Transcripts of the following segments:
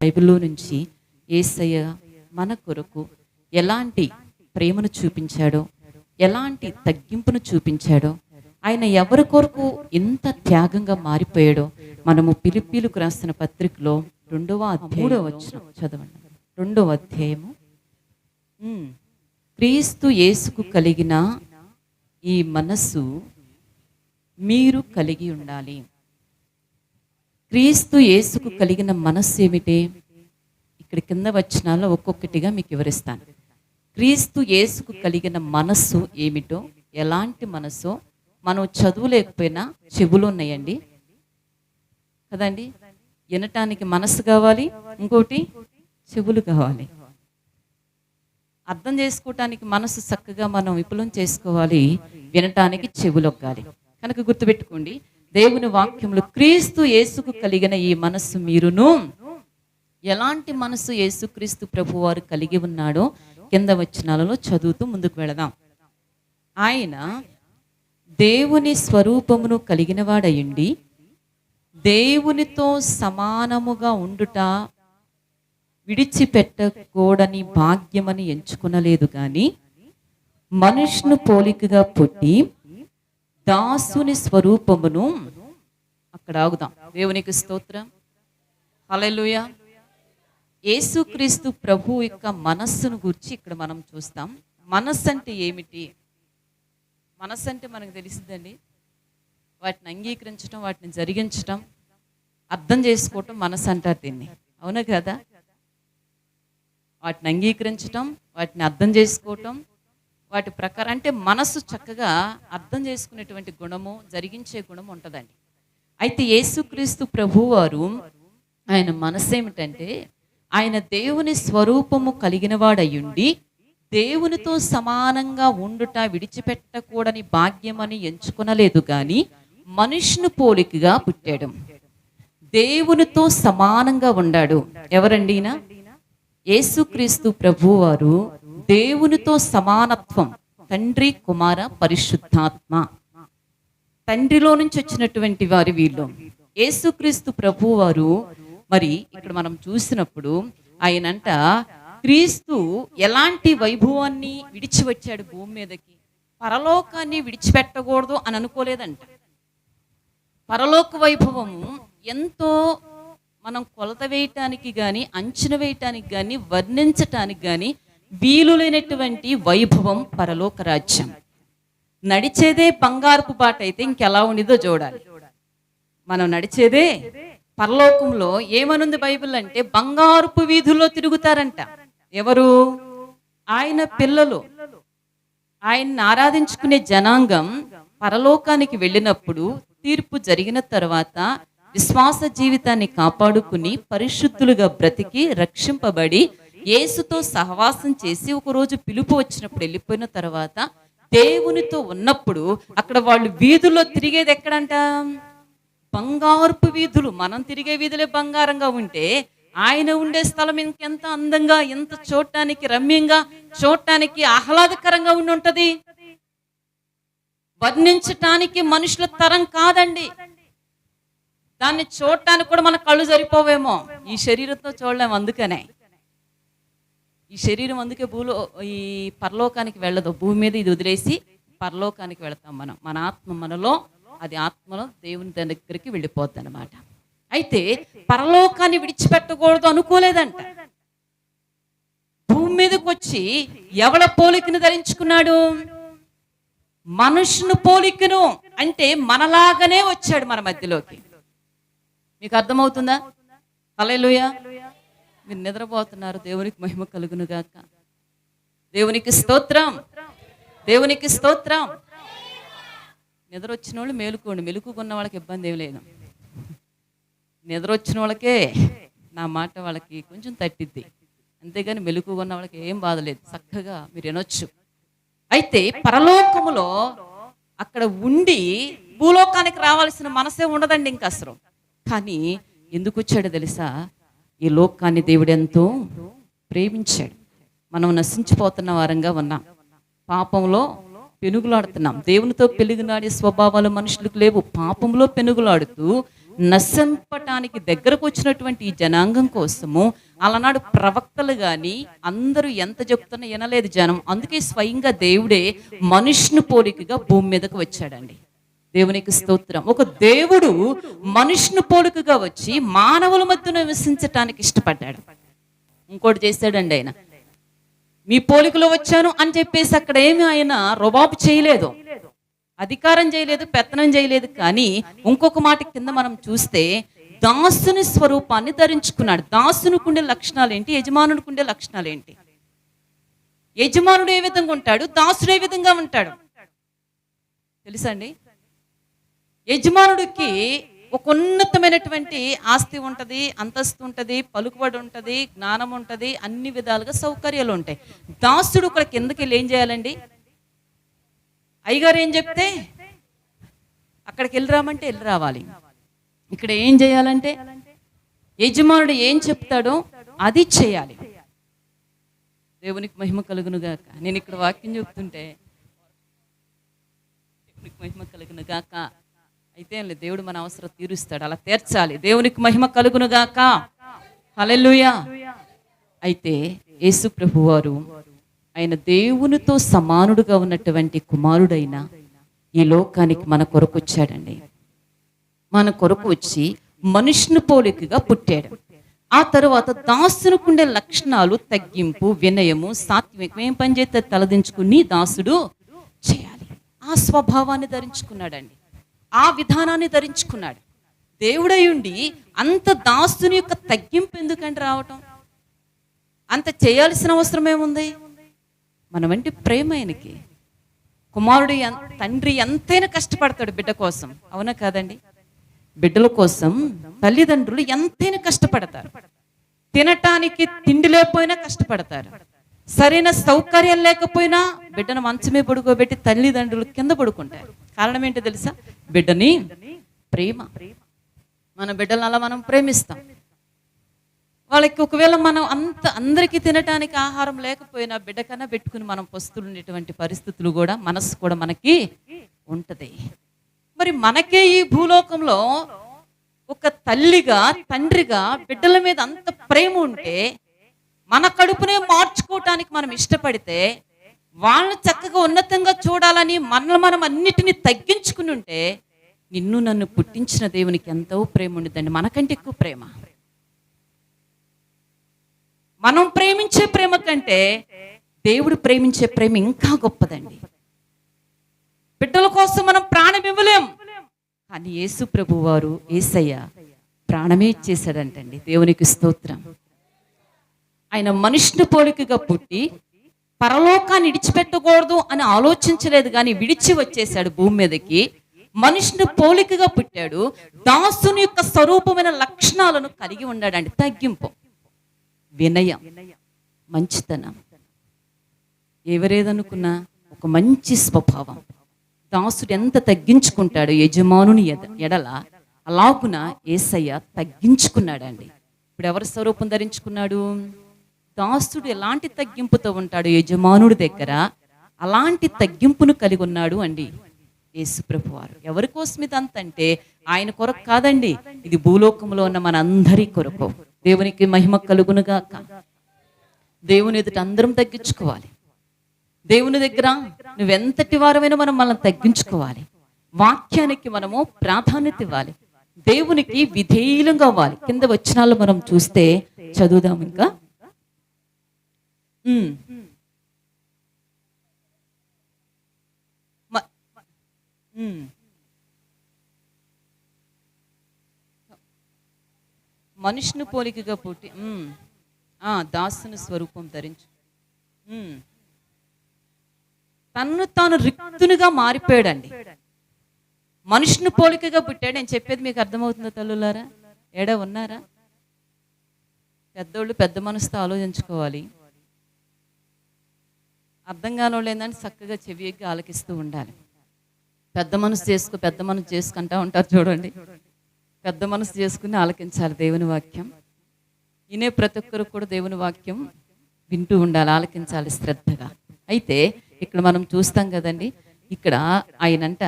బైబిల్లో నుంచి యేసయ్య మన కొరకు ఎలాంటి ప్రేమను చూపించాడో, ఎలాంటి తగ్గింపును చూపించాడో, ఆయన ఎవరి కొరకు ఎంత త్యాగంగా మారిపోయాడో మనము ఫిలిప్పీలకు రాసిన పత్రికలో 2వ అధ్యాయం 3వ వచనం చదవండి. 2వ అధ్యాయము. క్రీస్తు యేసుకు కలిగిన ఈ మనస్సు మీరు కలిగి ఉండాలి. క్రీస్తు యేసుకు కలిగిన మనస్సు ఏమిటి? ఇక్కడ కింద వచనాల్లో ఒక్కొక్కటిగా మీకు వివరిస్తాను. క్రీస్తు యేసుకు కలిగిన మనస్సు ఏమిటో, ఎలాంటి మనస్సో మనం చదువులేకపోయినా చెవులు ఉన్నాయండి కదండి. వినటానికి మనస్సు కావాలి, ఇంకోటి చెవులు కావాలి. అర్థం చేసుకోవటానికి మనసు చక్కగా మనం విపులం చేసుకోవాలి, వినటానికి చెవులు ఒక్కాలి. కనుక గుర్తుపెట్టుకోండి, దేవుని వాక్యంలో క్రీస్తు యేసుకు కలిగిన ఈ మనస్సు మీరును, ఎలాంటి మనస్సు యేసుక్రీస్తు ప్రభు వారు కలిగి ఉన్నాడో కింద వచనాలలో చదువుతూ ముందుకు వెళదాం. ఆయన దేవుని స్వరూపమును కలిగిన వాడయుండి దేవునితో సమానముగా ఉండుట విడిచిపెట్టకూడని భాగ్యమని ఎంచుకునలేదు కానీ మనుష్యుని పోలికగా పుట్టి దాసుని స్వరూపమును, అక్కడ ఆగుదాం. దేవునికి స్తోత్రం, హల్లెలూయా. యేసుక్రీస్తు ప్రభు యొక్క మనస్సును గురించి ఇక్కడ మనం చూస్తాం. మనస్సు అంటే ఏమిటి? మనస్సు అంటే మనకు తెలిసిందండి, వాటిని అంగీకరించడం, వాటిని జరిగించడం, అర్థం చేసుకోవటం మనస్సు అంటారు దీన్ని. అవునా కదా? వాటిని అంగీకరించటం, వాటిని అర్థం చేసుకోవటం, వాటి ప్రకారం అంటే మనస్సు చక్కగా అర్థం చేసుకునేటువంటి గుణము, జరిగించే గుణము ఉంటుందండి. అయితే యేసుక్రీస్తు ప్రభువారు ఆయన మనస్సు ఏమిటంటే, ఆయన దేవుని స్వరూపము కలిగిన వాడయుండి దేవునితో సమానంగా ఉండుట విడిచిపెట్టకూడని భాగ్యమని ఎంచుకొనలేదు కానీ మనుష్యుని పోలికగా పుట్టాడు. దేవునితో సమానంగా ఉండాడు. ఎవరండి ఈయన? యేసుక్రీస్తు ప్రభువారు దేవునితో సమానత్వం, తండ్రి, కుమార, పరిశుద్ధాత్మ, తండ్రిలో నుంచి వచ్చినటువంటి వారు వీళ్ళు. యేసుక్రీస్తు ప్రభువారు మరి ఇక్కడ మనం చూసినప్పుడు ఆయనంట క్రీస్తు ఎలాంటి వైభవాన్ని విడిచి వచ్చాడు భూమి మీదకి, పరలోకాన్ని విడిచిపెట్టకూడదు అని అనుకోలేదంట. పరలోక వైభవము ఎంతో మనం కొలత వేయటానికి కానీ, అంచనా వేయటానికి కానీ, వర్ణించటానికి కానీ వీలు లేనటువంటి వైభవం పరలోక రాజ్యం. నడిచేదే బంగారపు బాట అయితే ఇంకెలా ఉండిదో చూడాలి. మనం నడిచేదే పరలోకంలో ఏమనుంది బైబిల్ అంటే, బంగారపు వీధుల్లో తిరుగుతారంట. ఎవరు? ఆయన పిల్లలు, ఆయన్ని ఆరాధించుకునే జనాంగం పరలోకానికి వెళ్ళినప్పుడు తీర్పు జరిగిన తర్వాత విశ్వాస జీవితాన్ని కాపాడుకుని పరిశుద్ధులుగా బ్రతికి రక్షింపబడి యేసుతో సహవాసం చేసి ఒకరోజు పిలుపు వచ్చినప్పుడు వెళ్ళిపోయిన తర్వాత దేవునితో ఉన్నప్పుడు అక్కడ వాళ్ళు వీధుల్లో తిరిగేది ఎక్కడంట? బంగారపు వీధులు. మనం తిరిగే వీధులే బంగారంగా ఉంటే ఆయన ఉండే స్థలం ఇంకెంత అందంగా, ఎంత చూడటానికి రమ్యంగా, చూడటానికి ఆహ్లాదకరంగా ఉండి ఉంటది. వర్ణించటానికి మనుషుల తరం కాదండి. దాన్ని చూడటానికి కూడా మన కళ్ళు సరిపోవేమో, ఈ శరీరంతో చూడలేము. అందుకనే ఈ శరీరం అందుకే ఈ పరలోకానికి వెళ్ళదు. భూమి మీద ఇది వదిలేసి పరలోకానికి వెళతాం మనం. మన ఆత్మ మనలో, అది ఆత్మలో దేవుని దగ్గరికి వెళ్ళిపోద్ది అనమాట. అయితే పరలోకాన్ని విడిచిపెట్టకూడదు అనుకోలేదంట. భూమి మీదకి వచ్చి ఎవడ పోలికను ధరించుకున్నాడు? మనుషుని పోలికను. అంటే మనలాగానే వచ్చాడు మన మధ్యలోకి. మీకు అర్థమవుతుందా? హల్లెలూయా. మీరు నిద్రపోతున్నారు, దేవునికి మహిమ కలుగును గాక. దేవునికి స్తోత్రం, దేవునికి స్తోత్రం. నిద్ర వచ్చిన వాళ్ళు మేలుకోండి, మెలుకున్న వాళ్ళకి ఇబ్బంది ఏం లేదు. నిద్ర వచ్చిన వాళ్ళకే నా మాట వాళ్ళకి కొంచెం తట్టిద్ది, అంతేగాని మెలుకున్న వాళ్ళకి ఏం బాధలేదు, చక్కగా మీరు వినొచ్చు. అయితే పరలోకములో అక్కడ ఉండి భూలోకానికి రావాల్సిన మనసే ఉండదండి ఇంకా అసలు. కానీ ఎందుకు వచ్చాడో తెలుసా? ఈ లోకాన్ని దేవుడు ఎంతో ప్రేమించాడు. మనం నశించిపోతున్న వారంగా ఉన్నాం, పాపంలో పెనుగులాడుతున్నాం. దేవునితో పెనుగులాడే స్వభావాలు మనుషులకు లేవు. పాపంలో పెనుగులాడుతూ నశింపటానికి దగ్గరకు వచ్చినటువంటి ఈ జనాంగం కోసము అలనాడు ప్రవక్తలు కానీ అందరూ ఎంత చెప్తున్నా వినలేదు జనం. అందుకే స్వయంగా దేవుడే మనుష్యుని పోలికగా భూమి మీదకు వచ్చాడండి. దేవునికి స్తోత్రం. ఒక దేవుడు మనుష్యుని పోలికగా వచ్చి మానవుల మధ్య నివసించటానికి ఇష్టపడ్డాడు. ఇంకోటి చేశాడండి, ఆయన మీ పోలికలో వచ్చాను అని చెప్పేసి అక్కడ ఏమి ఆయన రుబాబు చేయలేదు, అధికారం చేయలేదు, పెత్తనం చేయలేదు. కానీ ఇంకొక మాట కింద మనం చూస్తే దాసుని స్వరూపాన్ని ధరించుకున్నాడు. దాసునికి ఉండే లక్షణాలు ఏంటి, యజమానుడికి ఉండే లక్షణాలు ఏంటి? యజమానుడు ఏ విధంగా ఉంటాడు, దాసుడు ఏ విధంగా ఉంటాడు తెలుసా అండి? యజమానుడికి ఒక ఉన్నతమైనటువంటి ఆస్తి ఉంటుంది, అంతస్తు ఉంటుంది, పలుకుబడి ఉంటుంది, జ్ఞానం ఉంటుంది, అన్ని విధాలుగా సౌకర్యాలు ఉంటాయి. దాసుడు ఇక్కడ కిందకి వెళ్ళి ఏం చేయాలండి? అయ్యగారు ఏం చెప్తే అక్కడికి వెళ్ళి రామంటే వెళ్ళి రావాలి. ఇక్కడ ఏం చేయాలంటే యజమానుడు ఏం చెప్తాడో అది చేయాలి. దేవునికి మహిమ కలుగును గాక. నేను ఇక్కడ వాక్యం చెప్తుంటే దేవునికి మహిమ కలుగును గాక. అయితే దేవుడు మన అవసరం తీరుస్తాడు, అలా తీర్చాలి. దేవునికి మహిమ కలుగును గాక. హల్లెలూయా. అయితే యేసు ప్రభువారు ఆయన దేవునితో సమానుడుగా ఉన్నటువంటి కుమారుడైన ఈ లోకానికి మన కొరకు వచ్చాడండి. మన కొరకు వచ్చి మనుష్యుని పోలికగా పుట్టాడు. ఆ తర్వాత దాసునికుండే లక్షణాలు తగ్గింపు, వినయము, సాత్వికం. ఏం పని చేస్తే తలదించుకుని దాసుడు చేయాలి. ఆ స్వభావాన్ని ధరించుకున్నాడండి, ఆ విధానాన్ని ధరించుకున్నాడు. దేవుడై ఉండి అంత దాసుని యొక్క తగ్గింపు ఎందుకంటే రావటం? అంత చేయాల్సిన అవసరం ఏముంది? మనమంటే ప్రేమ ఆయనకి. కుమారుడు తండ్రి ఎంతైనా కష్టపడతాడు బిడ్డ కోసం, అవునా కాదండి? బిడ్డల కోసం తల్లిదండ్రులు ఎంతైనా కష్టపడతారు. తినటానికి తిండి లేకపోయినా కష్టపడతారు. సరైన సౌకర్యం లేకపోయినా బిడ్డను మంచమే పడుకోబెట్టి తల్లిదండ్రులు కింద పడుకుంటారు. కారణం ఏంటో తెలుసా? బిడ్డని ప్రేమ. మన బిడ్డలను అలా మనం ప్రేమిస్తాం. వాళ్ళకి ఒకవేళ మనం అందరికీ తినటానికి ఆహారం లేకపోయినా బిడ్డ కన్నా పెట్టుకుని మనం పస్తులు ఉండేటువంటి పరిస్థితులు కూడా, మనసు కూడా మనకి ఉంటది. మరి మనకే ఈ భూలోకంలో ఒక తల్లిగా, తండ్రిగా బిడ్డల మీద అంత ప్రేమ ఉంటే, మన కడుపునే మార్చుకోవటానికి మనం ఇష్టపడితే, వాళ్ళని చక్కగా ఉన్నతంగా చూడాలని మనం అన్నిటినీ తగ్గించుకుని ఉంటే, నిన్ను నన్ను పుట్టించిన దేవునికి ఎంతో ప్రేమ ఉండదండి. మనకంటే ఎక్కువ ప్రేమ. మనం ప్రేమించే ప్రేమ కంటే దేవుడు ప్రేమించే ప్రేమ ఇంకా గొప్పదండి. బిడ్డల కోసం మనం ప్రాణం ఇవ్వలేం, కానీ యేసు ప్రభు వారు, యేసయ్య ప్రాణమే ఇచ్చేసాడంటండి. దేవునికి స్తోత్రం. ఆయన మనుష్యుని పోలికగా పుట్టి పరలోకాన్ని విడిచిపెట్టకూడదు అని ఆలోచించలేదు, కానీ విడిచి వచ్చేసాడు భూమి మీదకి. మనుష్యుని పోలికగా పుట్టాడు. దాసుని యొక్క స్వరూపమైన లక్షణాలను కలిగి ఉన్నాడండి. తగ్గింపు, వినయం, మంచితనం, ఎవరేదనుకున్నా ఒక మంచి స్వభావం. దాసుడు ఎంత తగ్గించుకుంటాడు యజమానుని ఎడల, అలాగున యేసయ్య తగ్గించుకున్నాడండి. ఇప్పుడు ఎవరి స్వరూపం ధరించుకున్నాడు? దాసుడు ఎలాంటి తగ్గింపుతో ఉంటాడు యజమానుడి దగ్గర, అలాంటి తగ్గింపును కలిగి ఉన్నాడు అండి యేసు ప్రభువారు. ఎవరి కోసం ఇదంతంటే ఆయన కొరకు కాదండి, ఇది భూలోకంలో ఉన్న మన అందరి కొరకు. దేవునికి మహిమ కలుగునుగాక. దేవుని ఎదుట అందరం తగ్గించుకోవాలి. దేవుని దగ్గర నువ్వెంతటి వారమైనా మనం తగ్గించుకోవాలి. వాక్యానికి మనము ప్రాధాన్యత ఇవ్వాలి. దేవునికి విధేయులంగా అవ్వాలి. కింద వచనాలు మనం చూస్తే చదువుదాం. ఇంకా మనుష్యుని పోలికగా పుట్టి దాసుని స్వరూపం ధరించు, తన్ను తాను రిక్తునిగా మారిపోయాడండి. మనుష్యుని పోలికగా పుట్టాడు. నేను చెప్పేది మీకు అర్థమవుతుందా తల్లులారా? ఏడా ఉన్నారా? పెద్దోళ్ళు పెద్ద మనసుతో ఆలోచించుకోవాలి. అర్థం కాని వాళ్ళు ఏంటంటే చక్కగా చెవికి ఆలకిస్తూ ఉండాలి. పెద్ద మనసు చేసుకుంటా ఉంటారు చూడండి. పెద్ద మనసు చేసుకుని ఆలకించాలి దేవుని వాక్యం. ఈయనే ప్రతి ఒక్కరు కూడా దేవుని వాక్యం వింటూ ఉండాలి, ఆలకించాలి శ్రద్ధగా. అయితే ఇక్కడ మనం చూస్తాం కదండి, ఇక్కడ ఆయనంట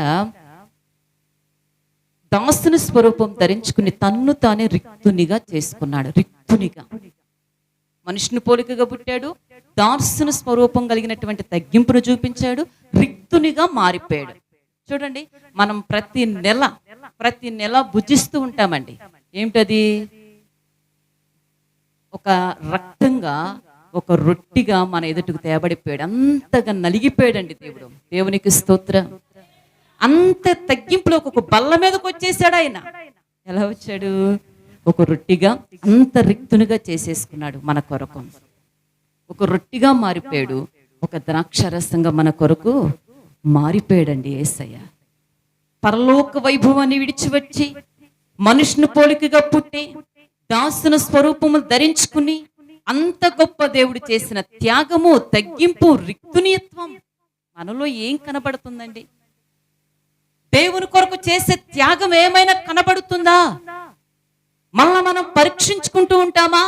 దాసుని స్వరూపం ధరించుకుని తన్ను తానే రిక్తునిగా చేసుకున్నాడు. రిక్తునిగా మనుషుని పోలికగా పుట్టాడు. దాసుని స్వరూపం కలిగినటువంటి తగ్గింపును చూపించాడు. రిక్తునిగా మారిపోయాడు. చూడండి, మనం ప్రతి నెల భుజిస్తూ ఉంటామండి. ఏమిటది? ఒక రక్తంగా, ఒక రొట్టిగా మన ఎదుటికి తేబడిపోయాడు. అంతగా నలిగిపోయాడండి దేవుడు. దేవునికి స్తోత్రం. అంత తగ్గింపులో ఒక బల్ల మీదకి వచ్చేసాడు ఆయన. ఎలా వచ్చాడు? ఒక రొట్టిగా అంత రిక్తునిగా చేసేసుకున్నాడు మన కొరకు. ఒక రొట్టిగా మారిపోయాడు. ఒక ద్రాక్షరసంగా మన కొరకు మారిపోయాడండి యేసయ్య. పరలోక వైభవాన్ని విడిచివచ్చి మనుషుని పోలికగా పుట్టి దాసుని స్వరూపము ధరించుకుని అంత గొప్ప దేవుడు చేసిన త్యాగము, తగ్గింపు, రిక్తునియత్వం మనలో ఏం కనబడుతుందండి? దేవుని కొరకు చేసే త్యాగం ఏమైనా కనబడుతుందా? మళ్ళా మనం పరీక్షించుకుంటూ ఉంటామా?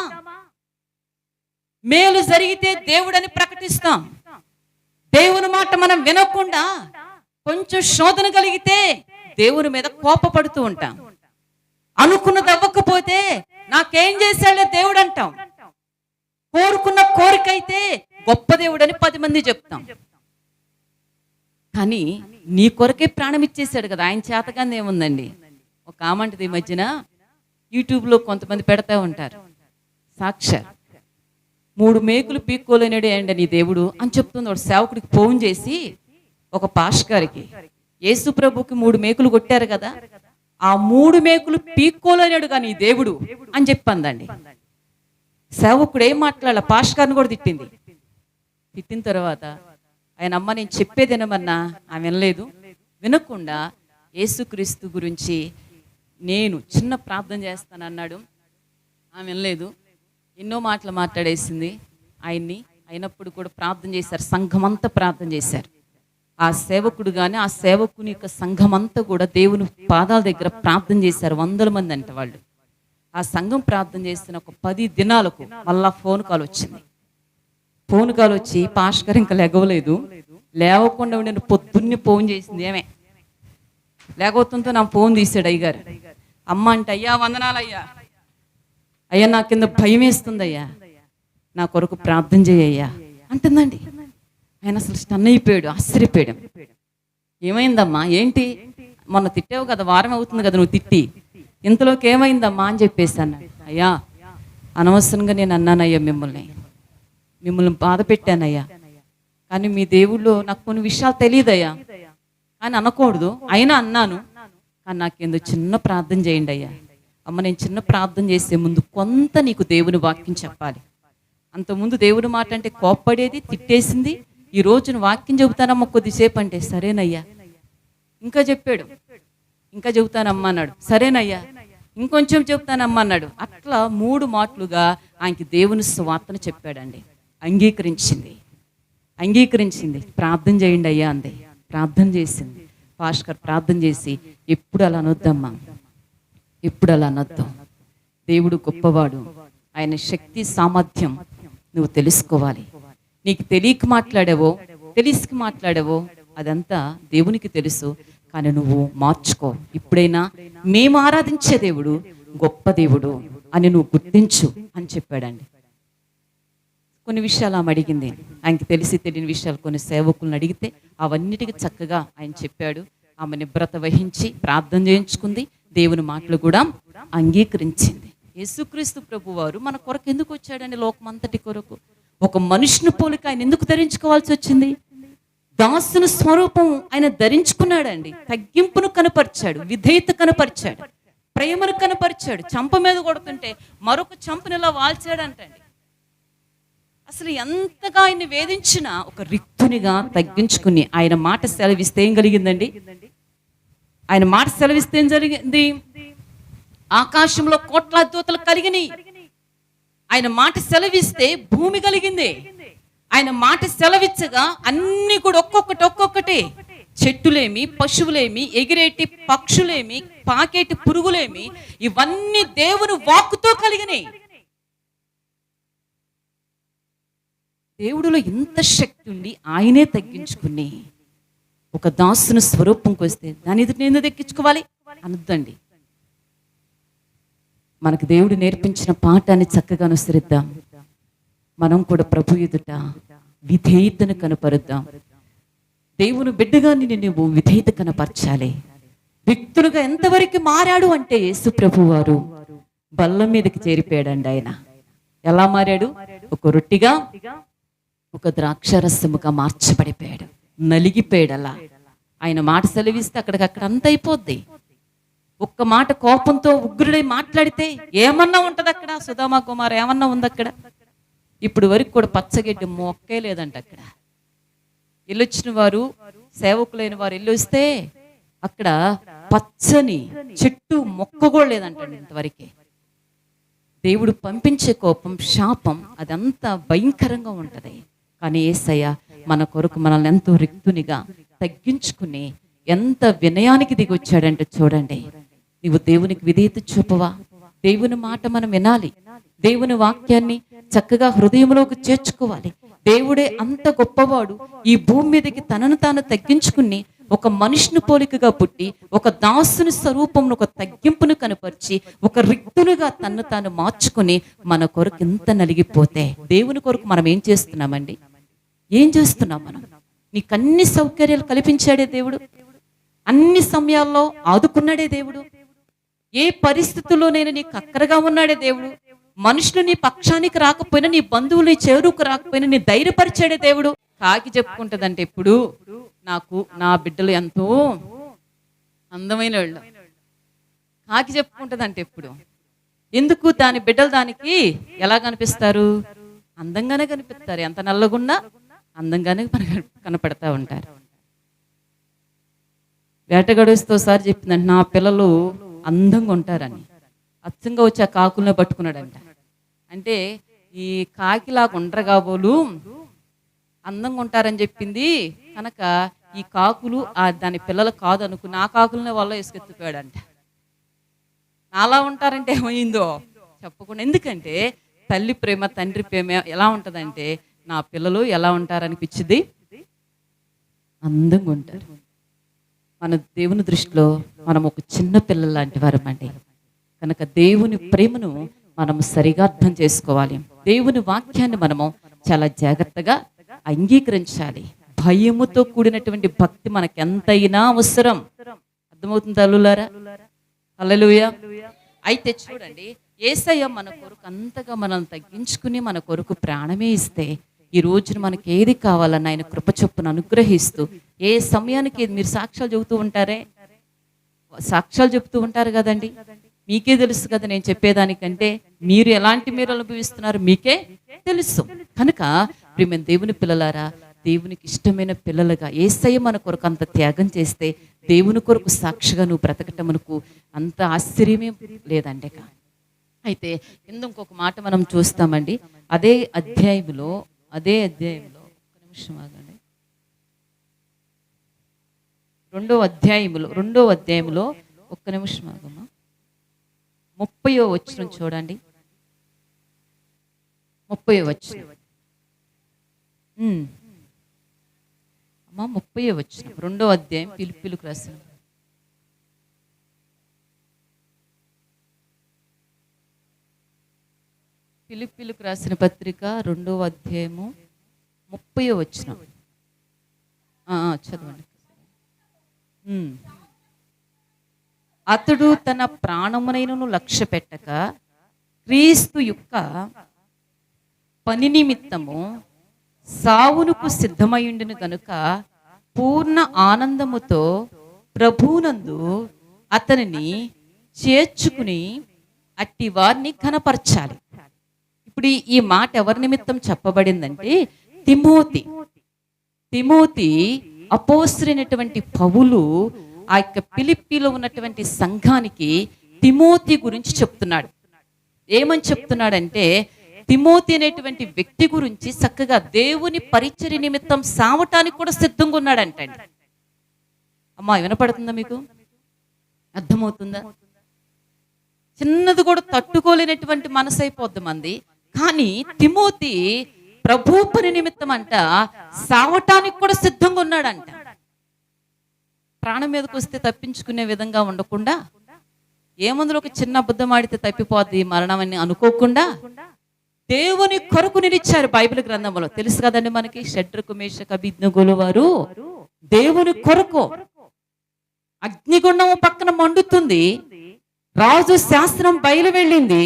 మేలు జరిగితే దేవుడని ప్రకటిస్తాం. దేవుని మాట మనం వినకుండా కొంచెం శోధన కలిగితే దేవుని మీద కోపపడుతూ ఉంటాం. అనుకున్నది అవ్వకపోతే నాకేం చేశాడే దేవుడు అంటాం. కోరుకున్న కోరిక అయితే గొప్ప దేవుడని 10 మంది చెప్తాం. కానీ నీ కొరకే ప్రాణం ఇచ్చేసాడు కదా, ఆయన చేతగానే ఏముందండి. ఒక ఆమంటది ఈ మధ్యన యూట్యూబ్లో కొంతమంది పెడతా ఉంటారు, సాక్షాత్ 3 మేకులు పీక్కోలేనాడు ఏంటి నీ దేవుడు అని చెప్తుంది. వాడు సేవకుడికి ఫోన్ చేసి, ఒక పాష్ గారికి, యేసు ప్రభుకి 3 మేకులు కొట్టారు కదా, ఆ 3 మేకులు పీక్కోలేనాడు కానీ ఈ దేవుడు అని చెప్పిందండి. సేవకుడు ఏం మాట్లాడాల, పాష్ గారిని కూడా తిట్టింది. తిట్టిన తర్వాత ఆయన, అమ్మ నేను చెప్పేది వినమన్నా, ఆమె వినలేదు. వినకుండా యేసుక్రీస్తు గురించి నేను చిన్న ప్రార్థన చేస్తానన్నాడు, ఆమె వినలేదు. ఎన్నో మాటలు మాట్లాడేసింది ఆయన్ని. అయినప్పుడు కూడా ప్రార్థన చేశారు, సంఘమంతా ప్రార్థన చేశారు. ఆ సేవకుడు కానీ ఆ సేవకుని యొక్క సంఘమంతా కూడా దేవుని పాదాల దగ్గర ప్రార్థన చేశారు. 100 మంది అంట వాళ్ళు. ఆ సంఘం ప్రార్థన చేస్తున్న ఒక 10 దినాలకు మళ్ళా ఫోన్ కాల్ వచ్చింది. ఫోన్ కాల్ వచ్చి, పాష్ గారు ఇంకా లేగవలేదు, లేవకుండా నేను పొద్దున్నే ఫోన్ చేసింది. ఏమే లేకపోతుందో నా ఫోన్ తీసాడు అయ్యగారు. అమ్మ అంటే, అయ్యా వందనాలయ్యా, అయ్యా నా కింద భయం వేస్తుంది అయ్యా, నా కొరకు ప్రార్థన చేయ్యా అంటుందండి. ఆయన అసలు స్టన్ అయిపోయాడు, ఆశ్చర్యపోయాడు. ఏమైందమ్మా, ఏంటి మొన్న తిట్టావు కదా, వారం అవుతుంది కదా నువ్వు తిట్టి, ఇంతలోకి ఏమైందమ్మా అని చెప్పేసి అన్నాడు. అయ్యా అనవసరంగా నేను అన్నానయ్యా, మిమ్మల్ని బాధ పెట్టానయ్యా, కానీ మీ దేవుళ్ళు నాకు కొన్ని విషయాలు తెలియదయ్యా అని అనకూడదు, అయినా అన్నాను. కానీ నాకేందో చిన్న ప్రార్థన చేయండి అయ్యా. అమ్మ నేను చిన్న ప్రార్థన చేసే ముందు కొంత నీకు దేవుని వాక్యం చెప్పాలి. అంతకుముందు దేవుని మాట అంటే కోప్పడేది, తిట్టేసింది. ఈ రోజున వాక్యం చెబుతానమ్మ కొద్దిసేపు అంటే, సరేనయ్యా. ఇంకా చెప్పాడు, ఇంకా చెబుతానమ్మా అన్నాడు. సరేనయ్యా. ఇంకొంచెం చెబుతానమ్మా అన్నాడు. అట్లా 3 మాటలుగా ఆయనకి దేవుని సువార్తను చెప్పాడండి. అంగీకరించింది. ప్రార్థన చేయండి అయ్యా అంది. ప్రార్థన చేసింది. పాస్టర్ ప్రార్థన చేసి, ఎప్పుడు అలా అనొద్దమ్మా, ఎప్పుడు అలా అనొద్దు, దేవుడు గొప్పవాడు, ఆయన శక్తి సామర్థ్యం నువ్వు తెలుసుకోవాలి. నీకు తెలియక మాట్లాడావో తెలిసికి మాట్లాడావో అదంతా దేవునికి తెలుసు, కానీ నువ్వు మార్చుకో. ఇప్పుడైనా మేము ఆరాధించే దేవుడు గొప్ప దేవుడు అని నువ్వు గుర్తించు అని చెప్పాడండి. కొన్ని విషయాలు ఆమె అడిగింది. ఆయనకి తెలిసి తెలియని విషయాలు కొన్ని సేవకులను అడిగితే అవన్నిటికీ చక్కగా ఆయన చెప్పాడు. ఆమె నిబ్రత వహించి ప్రార్థన చేయించుకుంది. దేవుని మాటలు కూడా అంగీకరించింది. యేసుక్రీస్తు ప్రభు వారు మన కొరకు ఎందుకు వచ్చాడండి? లోకమంతటి కొరకు. ఒక మనుషుని పోలిక ఆయన ఎందుకు ధరించుకోవాల్సి వచ్చింది? దాసుని స్వరూపం ఆయన ధరించుకున్నాడండి. తగ్గింపును కనపరిచాడు, విధేయత కనపరిచాడు, ప్రేమను కనపరిచాడు. చంప మీద కొడుతుంటే మరొక చంపని ఇలా వాల్చాడంటండి. అసలు ఎంతగా ఆయన్ని వేధించినా ఒక రిక్తునిగా తగ్గించుకుని ఆయన మాట సెలవిస్తే ఏం కలిగిందండి? ఆయన మాట సెలవిస్తే ఏం జరిగింది? ఆకాశంలో కోట్లాది దూతలు కలిగినాయి. ఆయన మాట సెలవిస్తే భూమి కలిగింది. ఆయన మాట సెలవిచ్చగా అన్ని కూడా ఒక్కొక్కటి, చెట్టులేమి, పశువులేమి, ఎగిరేటి పక్షులేమి, పాకేటి పురుగులేమి, ఇవన్నీ దేవుని వాక్కుతో కలిగినాయి. దేవుడిలో ఇంత శక్తి ఉండి ఆయనే తగ్గించుకుని ఒక దాసుని స్వరూపంకి వస్తే దాని ఎదుటి ఎందుకు దక్కించుకోవాలి? అనొద్దండి. మనకు దేవుడు నేర్పించిన పాఠాన్ని చక్కగా అనుసరిద్దాం. మనం కూడా ప్రభు ఎదుట విధేయతను కనపరుద్దాం. దేవుని బిడ్డగా నువ్వు విధేయత కనపరచాలి. వ్యక్తులుగా ఎంతవరకు మారాడు అంటే యేసు ప్రభు వారు బల్ల మీదకి చేరిపోయాడండి. ఆయన ఎలా మారాడు? ఒక రొట్టిగా, ఒక ద్రాక్షరసముగా మార్చబడిపోయాడు, నలిగిపోయాడు. అలా ఆయన మాట సెలవిస్తే అక్కడికక్కడ అంత అయిపోద్ది. ఒక్క మాట కోపంతో ఉగ్రుడై మాట్లాడితే ఏమన్నా ఉంటది అక్కడ? సుధామా కుమార్ ఏమన్నా ఉంది అక్కడ? ఇప్పుడు వరకు కూడా పచ్చగడ్డి మొక్కే లేదంట అక్కడ. వెళ్ళొచ్చిన వారు, సేవకులైన వారు వెళ్ళొస్తే అక్కడ పచ్చని చెట్టు మొక్క కూడా లేదంటండి ఇంతవరకే. దేవుడు పంపించే కోపం, శాపం అదంతా భయంకరంగా ఉంటది. కానీ యేసయ్య మన కొరకు మనల్ని ఎంతో రిక్తునిగా తగ్గించుకుని ఎంత వినయానికి దిగి వచ్చాడంటే చూడండి. నీవు దేవునికి విధేయత చూపవా? దేవుని మాట మనం వినాలి. దేవుని వాక్యాన్ని చక్కగా హృదయంలోకి చేర్చుకోవాలి. దేవుడే అంత గొప్పవాడు. ఈ భూమి మీదకి తనను తాను తగ్గించుకుని ఒక మనుషుని పోలికగా పుట్టి ఒక దాసుని స్వరూపంను, ఒక తగ్గింపును కనపరిచి ఒక రిక్తునిగా తన్ను తాను మార్చుకుని మన కొరకు ఇంత నలిగిపోతే దేవుని కొరకు మనం ఏం చేస్తున్నామండి? ఏం చేస్తున్నాం మనం? నీకు అన్ని సౌకర్యాలు కల్పించాడే దేవుడు, అన్ని సమయాల్లో ఆదుకున్నాడే దేవుడు, ఏ పరిస్థితుల్లోనైనా నీకు అక్కరగా ఉన్నాడే దేవుడు. మనుషులు నీ పక్షానికి రాకపోయినా, నీ బంధువులు నీ చేరుకు రాకపోయినా నీ ధైర్యపరిచాడే దేవుడు. కాకి చెప్పుకుంటదంటే ఎప్పుడు నాకు నా బిడ్డలు ఎంతో అందమైన వాళ్ళు. కాకి చెప్పుకుంటదంటే ఎప్పుడు ఎందుకు? దాని బిడ్డలు దానికి ఎలా కనిపిస్తారు? అందంగానే కనిపిస్తారు. ఎంత నల్లగున్నా అందంగానే కనపడతా ఉంటారు. వేటగాడుతో సారి చెప్పిందంటే నా పిల్లలు అందంగా ఉంటారని. అచ్చంగా వచ్చి ఆ కాకులనే పట్టుకున్నాడంట. అంటే ఈ కాకిలాగా ఉండరు కాబోలు అందంగా ఉంటారని చెప్పింది కనుక ఈ కాకులు దాని పిల్లలు కాదు అనుకుని ఆ కాకులనే వల్ల ఇసుకెత్తిపోయాడంట. నాలా ఉంటారంటే ఏమైందో చెప్పకుండా. ఎందుకంటే తల్లి ప్రేమ, తండ్రి ప్రేమ ఎలా ఉంటుందంటే నా పిల్లలు ఎలా ఉంటారనిపించింది, అందంగా ఉంటారు. మన దేవుని దృష్టిలో మనం ఒక చిన్న పిల్లల లాంటి వారమండి. కనుక దేవుని ప్రేమను మనం సరిగా అర్థం చేసుకోవాలి. దేవుని వాక్యాన్ని మనము చాలా జాగ్రత్తగా అంగీకరించాలి. భయముతో కూడినటువంటి భక్తి మనకు ఎంతైనా అవసరం. అర్థమవుతుంది తల్లులారా? హల్లెలూయా. అయితే చూడండి, యేసయ్య మన కొరకు అంతగా మనం తగ్గించుకుని మన కొరకు ప్రాణమే ఇస్తే ఈ రోజున మనకి ఏది కావాలన్న ఆయన కృప చొప్పున అనుగ్రహిస్తూ, ఏ సమయానికి మీరు సాక్ష్యాలు చెబుతూ ఉంటారే, సాక్ష్యాలు చెబుతూ ఉంటారు కదండి. మీకే తెలుసు కదా నేను చెప్పేదానికంటే. మీరు ఎలాంటి మీరు అనుభవిస్తున్నారు మీకే తెలుసు. కనుక ప్రియమైన దేవుని పిల్లలారా, దేవునికి ఇష్టమైన పిల్లలుగా యేసయ్య మన కొరకు అంత త్యాగం చేస్తే దేవుని కొరకు సాక్షిగా నువ్వు బ్రతకటం మనకు అంత ఆశ్చర్యమే లేదండి. అయితే ఇంకొక మాట మనం చూస్తామండి. అదే అధ్యాయంలో ఒక్క నిమిషం ఆగండి. రెండో అధ్యాయంలో ఒక్క నిమిషం ఆగమ్మా. 30వ వచనం చూడండి. 30వ వచనం అమ్మా, 30వ వచనం, 2వ అధ్యాయం ఫిలిప్పీయులకు రాసిన ఫిలిప్పీయులకు రాసిన పత్రిక 2వ అధ్యాయము 30వ వచనం చదవండి. అతడు తన ప్రాణమునైనను లక్ష్య పెట్టక క్రీస్తు యొక్క పని నిమిత్తము సావునకు సిద్ధమయ్యుండును గనుక పూర్ణ ఆనందముతో ప్రభువునందు అతనిని చేర్చుకుని అట్టి వారిని కనపరచాలి. ఇప్పుడు ఈ మాట ఎవరి నిమిత్తం చెప్పబడిందంటే తిమోతి అపోస్తలుడైనటువంటి పౌలు ఆ యొక్క ఫిలిప్పీలో ఉన్నటువంటి సంఘానికి తిమోతి గురించి చెప్తున్నాడు. ఏమని చెప్తున్నాడంటే తిమోతి అనేటువంటి వ్యక్తి గురించి చక్కగా దేవుని పరిచర్య నిమిత్తం సావటానికి కూడా సిద్ధంగా ఉన్నాడంటండి. అమ్మా, వినపడుతుందా మీకు? అర్థమవుతుందా? చిన్నది కూడా తట్టుకోలేనటువంటి మనసు అయిపోద్ది మంది. కానీ తిమోతి ప్రభు పని నిమిత్తం అంట సావటానికి కూడా సిద్ధంగా ఉన్నాడంట. ప్రాణం మీదకి వస్తే తప్పించుకునే విధంగా ఉండకుండా, ఏమందులో ఒక చిన్న అబద్ధం ఆడితే తప్పిపోద్ది మరణం అని అనుకోకుండా దేవుని కొరకు నిలిచారు. బైబిల్ గ్రంథంలో తెలుసు కదండి మనకి, షడ్రకు మేషకు అబేద్నెగోలు వారు దేవుని కొరకు. అగ్నిగుండం పక్కన మండుతుంది, రాజు శాస్త్రం బయలు వెళ్ళింది,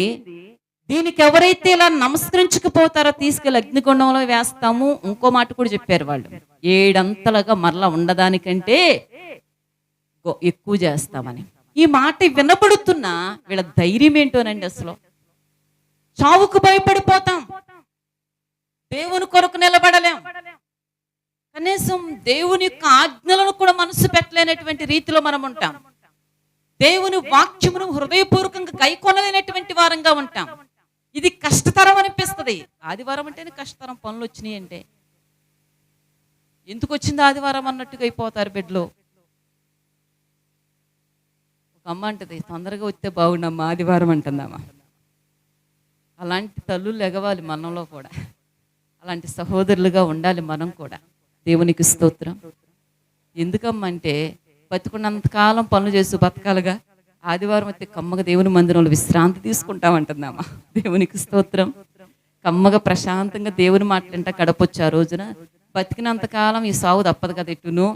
దీనికి ఎవరైతే ఇలా నమస్కరించకపోతారో తీసుకెళ్ళి అగ్నిగుండంలో వేస్తాము. ఇంకో మాట కూడా చెప్పారు వాళ్ళు, 7 అంతలుగా మరలా ఉండదానికంటే ఎక్కువ చేస్తామని. ఈ మాట వినపడుతున్నా వీళ్ళ ధైర్యం ఏంటోనండి, అసలు చావుకు భయపడిపోతాం, దేవుని కొరకు నిలబడలేం, కనీసం దేవుని యొక్క ఆజ్ఞలను కూడా మనసు పెట్టలేనటువంటి రీతిలో మనం ఉంటాం, దేవుని వాక్యమును హృదయపూర్వకంగా గైకొనలేనటువంటి వారంగా ఉంటాం. ఇది కష్టతరం అనిపిస్తుంది. ఆదివారం అంటేనే కష్టతరం. పనులు వచ్చినాయి అంటే ఎందుకు వచ్చింది ఆదివారం అన్నట్టుగా అయిపోతారు బెడ్లో. ఒక అమ్మ అంటది, తొందరగా వస్తే బాగుండమ్మా ఆదివారం అంటుందమ్మా. అలాంటి తల్లులు ఎగవాలి మనంలో కూడా, అలాంటి సహోదరులుగా ఉండాలి మనం కూడా. దేవునికి స్తోత్రం. ఎందుకమ్మంటే బతుకున్నంతకాలం పనులు చేస్తూ బతకాలుగా, ఆదివారం అయితే కమ్మగా దేవుని మందిరంలో విశ్రాంతి తీసుకుంటామంటుందమ్మా. దేవునికి స్తోత్రం. కమ్మగా ప్రశాంతంగా దేవుని మాటలంట గడపొచ్చు ఆ రోజున. బతికినంతకాలం ఈ సాగు తప్పదు కదా, ఎటును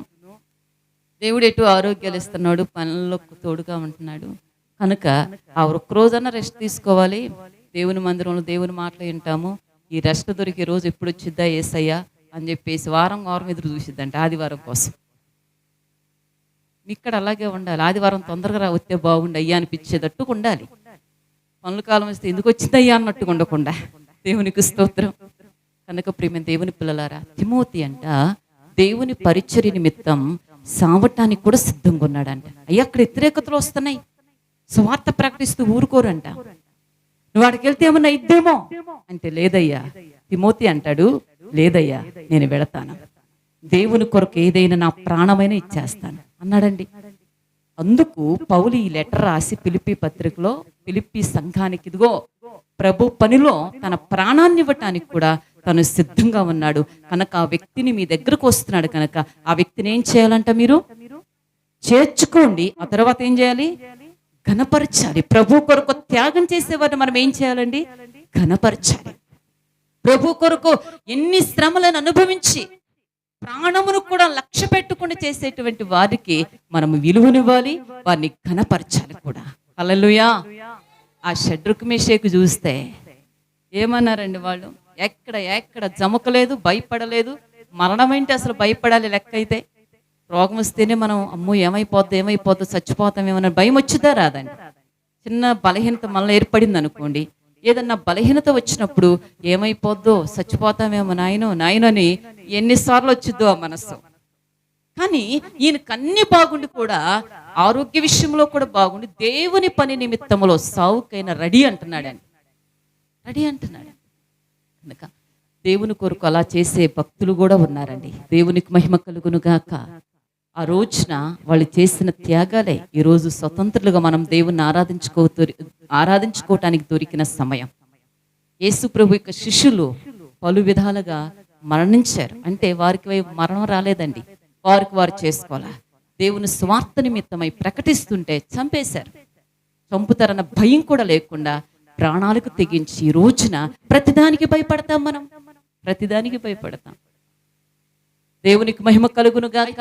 దేవుడు ఎటు ఆరోగ్యాలు ఇస్తున్నాడు, పనుల్లో తోడుగా ఉంటున్నాడు కనుక ఆ ఒక్క రోజన్నా రెస్ట్ తీసుకోవాలి. దేవుని మందిరంలో దేవుని మాటలు వింటాము. ఈ రెస్ట్ దొరికే రోజు ఎప్పుడు వచ్చిద్దా యేసయ్యా అని చెప్పేసి వారం ఎదురు చూసిద్దంట ఆదివారం కోసం. ఇక్కడ అలాగే ఉండాలి. ఆదివారం తొందరగా వస్తే బాగుండు అయ్యా అనిపించేటట్టుగా ఉండాలి. పనుల కాలం వస్తే ఎందుకు వచ్చిందయ్యా అన్నట్టుగా ఉండకుండా. దేవునికి స్తోత్రం. కనుక ప్రియమైన దేవుని పిల్లలారా, తిమోతి అంట దేవుని పరిచర్య నిమిత్తం సావటానికి కూడా సిద్ధంగా ఉన్నాడంట. అయ్యా అక్కడ వ్యతిరేకతలు వస్తున్నాయి, స్వార్థ ప్రకటిస్తూ ఊరుకోరంట. నువ్వు వాడికి వెళ్తే ఏమన్నా ఇద్దేమో అంటే, లేదయ్యా. తిమోతి అంటాడు, లేదయ్యా నేను వెళతాను, దేవుని కొరకు ఏదైనా నా ప్రాణమైనా ఇచ్చేస్తాను అన్నాడండి. అందుకు పౌలు ఈ లెటర్ రాసి ఫిలిప్పీ పత్రికలో ఫిలిప్పీ సంఘానికి ఇదిగో ప్రభు పనిలో తన ప్రాణాన్ని ఇవ్వటానికి కూడా తను సిద్ధంగా ఉన్నాడు. కనుక ఆ వ్యక్తిని మీ దగ్గరకు వస్తున్నాడు కనుక ఆ వ్యక్తిని ఏం చేయాలంట, మీరు చేర్చుకోండి. ఆ తర్వాత ఏం చేయాలి, ఘనపరచాలి. ప్రభు కొరకు త్యాగం చేసేవారిని మనం ఏం చేయాలండి, ఘనపరచాలి. ప్రభు కొరకు ఎన్ని శ్రమలను అనుభవించి ప్రాణమును కూడా లక్ష్య పెట్టుకుని చేసేటువంటి వారికి మనం విలువనివ్వాలి, వారిని ఘనపరచాలి కూడా. హల్లెలూయా. ఆ షడ్రకు మేషకు చూస్తే ఏమన్నారండి వాళ్ళు, ఎక్కడ జమకలేదు, భయపడలేదు. మరణం ఏంటి అసలు భయపడాలి లెక్క అయితే. రోగం వస్తేనే మనం అమ్మో ఏమైపోద్దో చచ్చిపోతామేమన్నా భయం వచ్చిద్దా రాదండి. చిన్న బలహీనత మనలో ఏర్పడింది అనుకోండి, ఏదన్నా బలహీనత వచ్చినప్పుడు ఏమైపోద్దో చచ్చిపోతామేమో నాయనో అని ఎన్నిసార్లు వచ్చిద్దో ఆ మనస్సు. కానీ ఈయనకు అన్ని బాగుండి కూడా ఆరోగ్య విషయంలో కూడా బాగుండి దేవుని పని నిమిత్తములో సావుకైనా రెడీ అంటున్నాడు. కనుక దేవుని కొరకు అలా చేసే భక్తులు కూడా ఉన్నారండి. దేవునికి మహిమ కలుగును గాక. ఆ రోజున వాళ్ళు చేసిన త్యాగాలే ఈరోజు స్వతంత్రులుగా మనం దేవుణ్ణి ఆరాధించుకోవటానికి దొరికిన సమయం. యేసు ప్రభు యొక్క శిష్యులు పలు విధాలుగా మరణించారు. అంటే వారికి మరణం రాలేదండి, వారికి వారు చేసుకోవాలా. దేవుని స్వార్థ నిమిత్తమై ప్రకటిస్తుంటే చంపేశారు. చంపుతారన్న భయం కూడా లేకుండా ప్రాణాలకు తెగించి ఈ రోజున ప్రతిదానికి భయపడతాం. మనం ప్రతిదానికి భయపడతాం. దేవునికి మహిమ కలుగును గాక.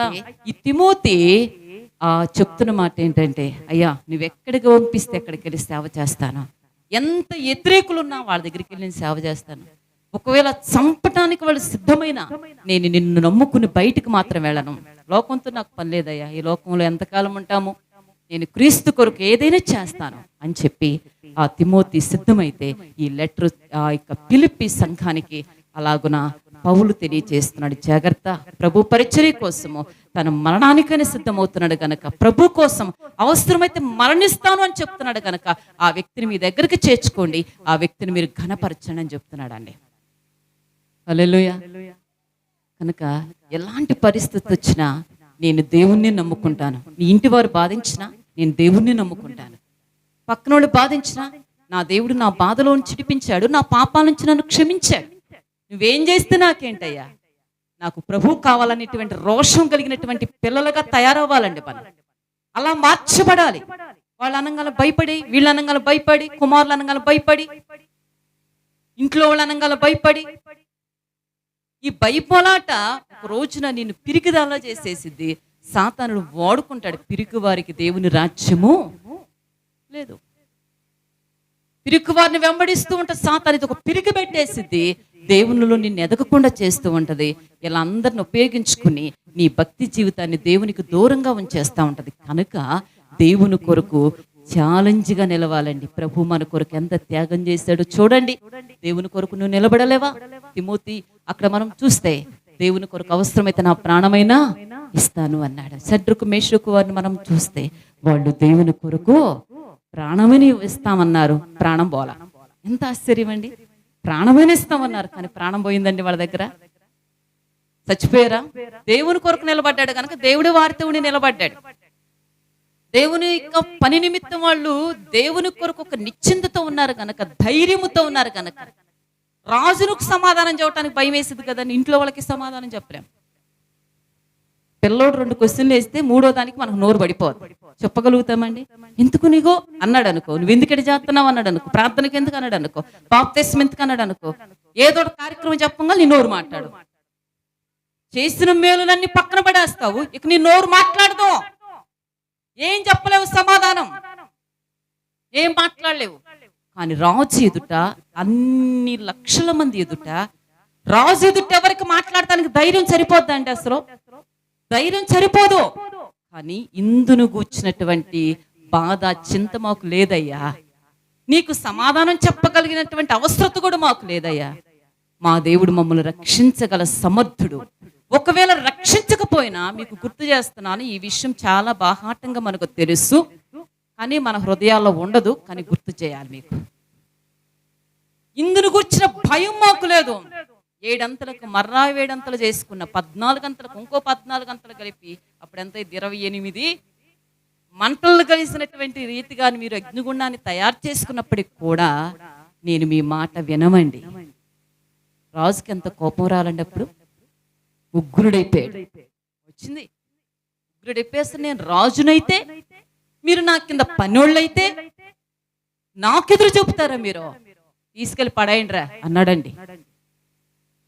ఈ తిమోతి చెప్తున్న మాట ఏంటంటే, అయ్యా నువ్వు ఎక్కడికి పంపిస్తే ఎక్కడికి వెళ్ళి సేవ చేస్తాను, ఎంత వ్యతిరేకులున్నా వాళ్ళ దగ్గరికి వెళ్ళి నేను సేవ చేస్తాను. ఒకవేళ చంపటానికి వాళ్ళు సిద్ధమైన నేను నిన్ను నమ్ముకుని బయటికి మాత్రం వెళ్ళను. లోకంతో నాకు పని లేదయ్యా, ఈ లోకంలో ఎంతకాలం ఉంటాము, నేను క్రీస్తు కొరకు ఏదైనా చేస్తాను అని చెప్పి ఆ తిమోతి సిద్ధమైతే ఈ లెటర్ ఆ యొక్క ఫిలిప్పీ సంఘానికి అలాగున పౌలు తెలియజేస్తున్నాడు. జాగ్రత్త, ప్రభు పరిచర్య కోసము తన మరణానికైనా సిద్ధమవుతున్నాడు కనుక, ప్రభు కోసం అవసరమైతే మరణిస్తాను అని చెప్తున్నాడు కనుక ఆ వ్యక్తిని మీ దగ్గరికి చేర్చుకోండి, ఆ వ్యక్తిని మీరు ఘనపరచండి అని చెప్తున్నాడు అండి. హల్లెలూయా. కనుక ఎలాంటి పరిస్థితి వచ్చినా నేను దేవుణ్ణి నమ్ముకుంటాను. నీ ఇంటి వారు బాధించినా నేను దేవుణ్ణి నమ్ముకుంటాను. పక్కనోళ్ళు బాధించినా నా దేవుడు నా బాధలో చిడిపించాడు, నా పాపాల నుంచి నన్ను క్షమించాడు. నువ్వేం చేస్తే నాకేంటయ్యా, నాకు ప్రభు కావాలనేటువంటి రోషం కలిగినటువంటి పిల్లలుగా తయారవ్వాలండి మనం. అలా మార్చబడాలి. వాళ్ళ అనంగాల భయపడి, వీళ్ళ అనంగాల భయపడి, కుమారుల అనంగాల భయపడి, ఇంట్లో వాళ్ళ అనంగాల భయపడి, ఈ భయపోలాట ఒక రోజున నిన్ను పిరికిదాలా చేసేసిద్ది. సాతానుడు వాడుకుంటాడు. పిరికి వారికి దేవుని రాజ్యము లేదు. పిరికి వారిని వెంబడిస్తూ ఉంటుంది సాతాను. ఇది ఒక పిరికి పెట్టేసిద్ది. దేవునిలో నిన్ను ఎదగకుండా చేస్తూ ఉంటది. ఇలా అందరిని ఉపయోగించుకుని నీ భక్తి జీవితాన్ని దేవునికి దూరంగా ఉంచేస్తూ ఉంటది. కనుక దేవుని కొరకు ఛాలెంజ్గా నిలవాలండి. ప్రభు మన కొరకు ఎంత త్యాగం చేశాడో చూడండి. దేవుని కొరకు నువ్వు నిలబడలేవా? తిమోతి అక్కడ మనం చూస్తే దేవుని కొరకు అవసరమైతే నా ప్రాణమైనా ఇస్తాను అన్నాడు. షడ్రకు మేషకు వారిని మనం చూస్తే వాళ్ళు దేవుని కొరకు ప్రాణమని ఇస్తామన్నారు, ప్రాణం పోలా. ఎంత ఆశ్చర్యం అండి! ప్రాణమైన ఇస్తామన్నారు, కానీ ప్రాణం పోయిందండి వాళ్ళ దగ్గర. చచ్చిపోయారా? దేవుని కొరకు నిలబడ్డాడు కనుక దేవుడి వారితో ఉండి నిలబడ్డాడు. దేవుని యొక్క పని నిమిత్తం వాళ్ళు దేవుని కొరకు ఒక నిశ్చింతతో ఉన్నారు కనుక, ధైర్యముతో ఉన్నారు కనుక. రాజులకు సమాధానం చెప్పడానికి భయం వేసింది కదండి. ఇంట్లో వాళ్ళకి సమాధానం చెప్పలేం. పిల్లోడు 2 క్వశ్చన్లు వేస్తే 3వ దానికి మనకు నోరు పడిపోదు. చెప్పగలుగుతామండి? ఎందుకు నీగో అన్నాడు అనుకో, నువ్వు ఎందుకటి చేస్తున్నావు అన్నాడు అనుకో, ప్రార్థనకి ఎందుకు అన్నాడు అనుకో, బాప్తిస్మం ఎందుకు అన్నాడు అనుకో, ఏదో ఒక కార్యక్రమం చెప్పంగా నీ నోరు మాట్లాడు. చేసిన మేలులన్నీ పక్కన పడేస్తావు, ఇక నీ నోరు మాట్లాడదు. ఏం చెప్పలేవు, సమాధానం ఏం మాట్లాడలేవు. కానీ రాజు ఎదుట, అన్ని లక్షల మంది ఎదుట, రాజు ఎదుట ఎవరికి మాట్లాడటానికి ధైర్యం సరిపోద్దండి? అసలు ధైర్యం సరిపోదు. కానీ ఇందును గూర్చినటువంటి బాధ, చింత మాకు లేదయ్యా. నీకు సమాధానం చెప్పగలిగినటువంటి అవసరత కూడా మాకు లేదయ్యా. మా దేవుడు మమ్మల్ని రక్షించగల సమర్థుడు. ఒకవేళ రక్షించకపోయినా మీకు గుర్తు చేస్తున్నాను, ఈ విషయం చాలా బాహాటంగా మనకు తెలుసు, కానీ మన హృదయాల్లో ఉండదు. కానీ గుర్తు చేయాలి మీకు. ఇందును గుర్చిన భయం మాకు లేదు. 7 అంతలకు మర్రా 7 అంతలు చేసుకున్న 14 అంతలకు ఇంకో 14 అంతలు కలిపి అప్పుడు ఎంత? 28 మంటలు కలిసినటువంటి రీతిగా మీరు అగ్నిగుండాన్ని తయారు చేసుకున్నప్పటికి కూడా నేను మీ మాట వినమండి. రాజుకి ఎంత కోపం రాలండి అప్పుడు. ఉగ్రుడైపోయాడు. వచ్చింది ఉగ్రుడైపోయేస్తే, నేను రాజునైతే, మీరు నా కింద పనోళ్ళైతే నాకెదురు చెబుతారా? మీరు తీసుకెళ్ళి పడేయండిరా అన్నాడండి.